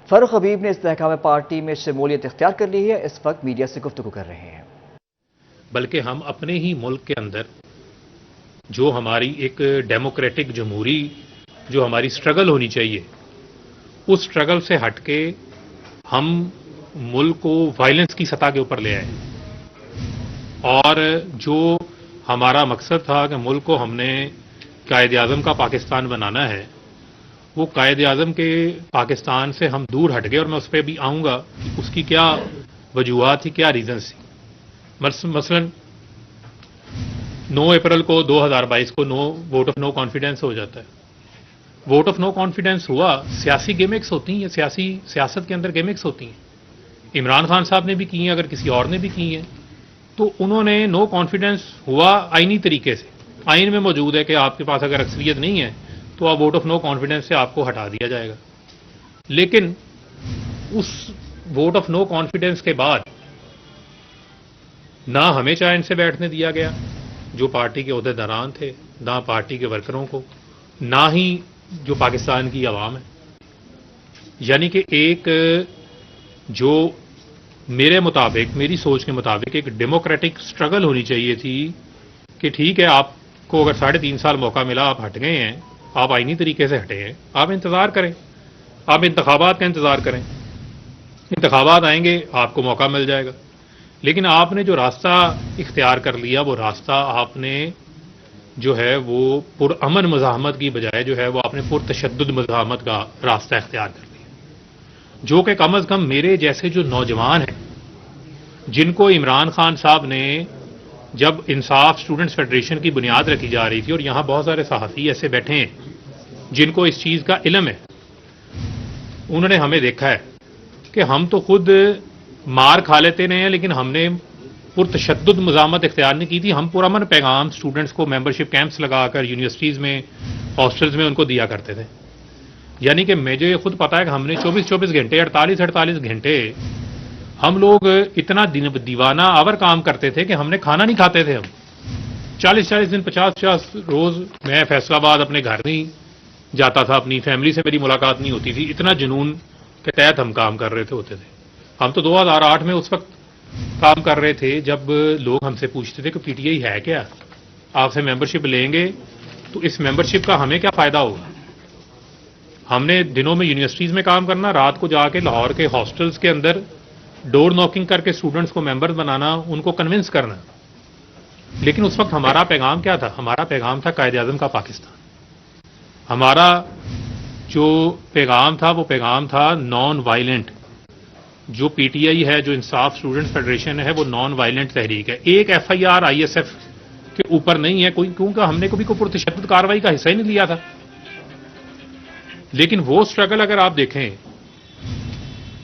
فاروق حبیب نے استحکام پارٹی میں شمولیت اختیار کر لی ہے، اس وقت میڈیا سے گفتگو کر رہے ہیں۔ بلکہ ہم اپنے ہی ملک کے اندر جو ہماری ایک ڈیموکریٹک جمہوری جو ہماری سٹرگل ہونی چاہیے، اس سٹرگل سے ہٹ کے ہم ملک کو وائلنس کی سطح کے اوپر لے آئے، اور جو ہمارا مقصد تھا کہ ملک کو ہم نے قائد اعظم کا پاکستان بنانا ہے، وہ قائد اعظم کے پاکستان سے ہم دور ہٹ گئے، اور میں اس پہ بھی آؤں گا کہ اس کی کیا وجوہات تھی، کیا ریزنس تھی۔ مثلا 9 اپریل کو 2022 کو ووٹ آف نو کانفیڈنس ہو جاتا ہے۔ ووٹ آف نو کانفیڈنس ہوا، سیاسی گیمکس ہوتی ہیں، یا سیاست کے اندر گیمکس ہوتی ہیں۔ عمران خان صاحب نے بھی کی ہیں، اگر کسی اور نے بھی کی ہیں، تو انہوں نے نو کانفیڈنس ہوا آئینی طریقے سے، آئین میں موجود ہے کہ آپ کے پاس اگر اکثریت نہیں ہے تو آپ ووٹ آف نو کانفیڈنس سے آپ کو ہٹا دیا جائے گا۔ لیکن اس ووٹ آف نو کانفیڈنس کے بعد نہ ہمیں چین سے بیٹھنے دیا گیا جو پارٹی کے عہدیداران تھے، نہ پارٹی کے ورکروں کو، نہ ہی جو پاکستان کی عوام ہے۔ یعنی کہ ایک جو میرے مطابق، میری سوچ کے مطابق ایک ڈیموکریٹک سٹرگل ہونی چاہیے تھی کہ ٹھیک ہے، آپ کو اگر 3.5 سال موقع ملا، آپ ہٹ گئے ہیں، آپ آئینی طریقے سے ہٹے ہیں، آپ انتظار کریں، آپ انتخابات کا انتظار کریں، انتخابات آئیں گے، آپ کو موقع مل جائے گا۔ لیکن آپ نے جو راستہ اختیار کر لیا، وہ راستہ آپ نے جو ہے وہ پرامن مزاحمت کی بجائے جو ہے وہ آپ نے پرتشدد مزاحمت کا راستہ اختیار کر لیا، جو کہ کم از کم میرے جیسے جو نوجوان ہیں، جن کو عمران خان صاحب نے جب انصاف اسٹوڈنٹس فیڈریشن کی بنیاد رکھی جا رہی تھی، اور یہاں بہت سارے صحافی ایسے بیٹھے ہیں جن کو اس چیز کا علم ہے، انہوں نے ہمیں دیکھا ہے کہ ہم تو خود مار کھا لیتے رہے ہیں، لیکن ہم نے پرتشدد مزاحمت اختیار نہیں کی تھی۔ ہم پرامن پیغام اسٹوڈنٹس کو ممبرشپ کیمپس لگا کر یونیورسٹیز میں، ہاسٹلز میں ان کو دیا کرتے تھے۔ یعنی کہ مجھے خود پتا ہے کہ ہم نے 24 گھنٹے، 48 گھنٹے ہم لوگ اتنا دیوانہ آور کام کرتے تھے کہ ہم نے کھانا نہیں کھاتے تھے۔ ہم 40 دن، 50 روز میں فیصل آباد اپنے گھر نہیں جاتا تھا، اپنی فیملی سے میری ملاقات نہیں ہوتی تھی، اتنا جنون کے تحت ہم کام کر رہے ہوتے تھے۔ ہم تو 2008 میں اس وقت کام کر رہے تھے جب لوگ ہم سے پوچھتے تھے کہ پی ٹی آئی ہے کیا، آپ سے ممبرشپ لیں گے تو اس ممبرشپ کا ہمیں کیا فائدہ ہوگا۔ ہم نے دنوں میں یونیورسٹیز میں کام کرنا، رات کو جا کے لاہور کے ہاسٹلز کے اندر ڈور ناکنگ کر کے اسٹوڈنٹس کو ممبر بنانا، ان کو کنونس کرنا۔ لیکن اس وقت ہمارا پیغام کیا تھا؟ ہمارا پیغام تھا قائد اعظم کا پاکستان۔ ہمارا جو پیغام تھا وہ پیغام تھا نان وائلنٹ۔ جو پی ٹی آئی ہے، جو انصاف اسٹوڈنٹس فیڈریشن ہے، وہ نان وائلنٹ تحریک ہے۔ ایک F I R I S F کے اوپر نہیں ہے کوئی، کیونکہ ہم نے کبھی کوئی پرتشدد کارروائی کا حصہ ہی نہیں لیا تھا۔ لیکن وہ سٹرگل اگر آپ دیکھیں،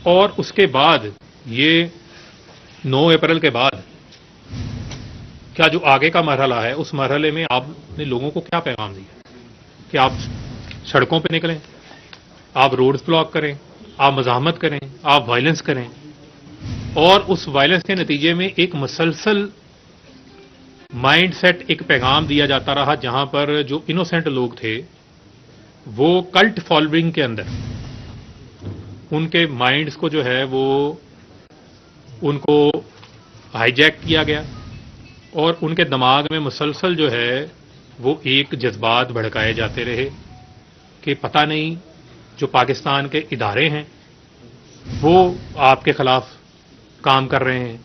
اور اس کے بعد یہ 9 اپریل کے بعد کیا جو آگے کا مرحلہ ہے، اس مرحلے میں آپ نے لوگوں کو کیا پیغام دیا کہ آپ سڑکوں پہ نکلیں، آپ روڈز بلاک کریں، آپ مزاحمت کریں، آپ وائلنس کریں، اور اس وائلنس کے نتیجے میں ایک مسلسل مائنڈ سیٹ، ایک پیغام دیا جاتا رہا، جہاں پر جو انوسینٹ لوگ تھے وہ کلٹ فالوئنگ کے اندر ان کے مائنڈز کو جو ہے وہ ان کو ہائی جیک کیا گیا، اور ان کے دماغ میں مسلسل جو ہے وہ ایک جذبات بھڑکائے جاتے رہے کہ پتہ نہیں جو پاکستان کے ادارے ہیں وہ آپ کے خلاف کام کر رہے ہیں،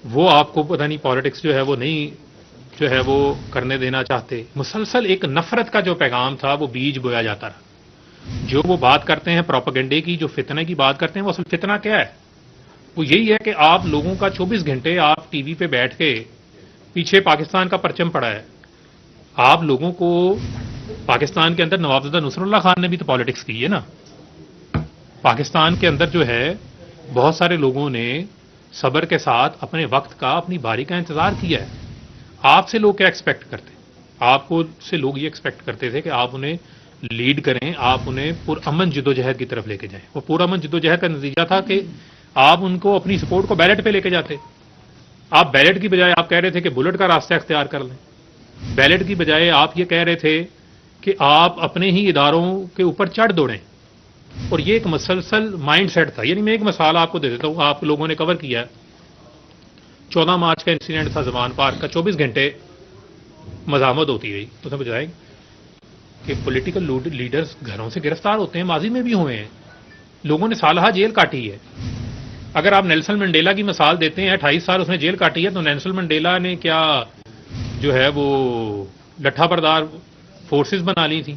وہ آپ کو پتہ نہیں پالیٹکس جو ہے وہ نہیں جو ہے وہ کرنے دینا چاہتے۔ مسلسل ایک نفرت کا جو پیغام تھا وہ بیج بویا جاتا رہا۔ جو وہ بات کرتے ہیں پروپیگنڈے کی، جو فتنے کی بات کرتے ہیں، وہ اصل فتنہ کیا ہے؟ وہ یہی ہے کہ آپ لوگوں کا 24 گھنٹے آپ ٹی وی پہ بیٹھ کے پیچھے پاکستان کا پرچم پڑا ہے۔ آپ لوگوں کو پاکستان کے اندر نوابزادہ نصر اللہ خان نے بھی تو پالیٹکس کی ہے نا۔ پاکستان کے اندر جو ہے بہت سارے لوگوں نے صبر کے ساتھ اپنے وقت کا، اپنی باری کا انتظار کیا ہے۔ آپ سے لوگ کیا ایکسپیکٹ کرتے؟ آپ کو سے لوگ یہ ایکسپیکٹ کرتے تھے کہ آپ انہیں لیڈ کریں، آپ انہیں پرامن جدوجہد کی طرف لے کے جائیں۔ وہ پرامن جدوجہد کا نتیجہ تھا کہ آپ ان کو اپنی سپورٹ کو بیلٹ پہ لے کے جاتے۔ آپ بیلٹ کی بجائے آپ کہہ رہے تھے کہ بلٹ کا راستہ اختیار کر لیں۔ بیلٹ کی بجائے آپ یہ کہہ رہے تھے کہ آپ اپنے ہی اداروں کے اوپر چڑھ دوڑیں۔ اور یہ ایک مسلسل مائنڈ سیٹ تھا. یعنی میں ایک مثال آپ کو دے دیتا ہوں, آپ لوگوں نے کور کیا ہے. 14 مارچ کا انسیڈنٹ تھا زمان پارک کا, 24 گھنٹے مزاحمت ہوتی رہی. اس میں بجائے کہ پولیٹیکل لیڈرز گھروں سے گرفتار ہوتے ہیں, ماضی میں بھی ہوئے ہیں, لوگوں نے سالہ جیل کاٹی ہے. اگر آپ نیلسن منڈیلا کی مثال دیتے ہیں, 28 سال اس نے جیل کاٹی ہے, تو نیلسن منڈیلا نے کیا جو ہے وہ لٹھا بردار فورسز بنا لی تھی.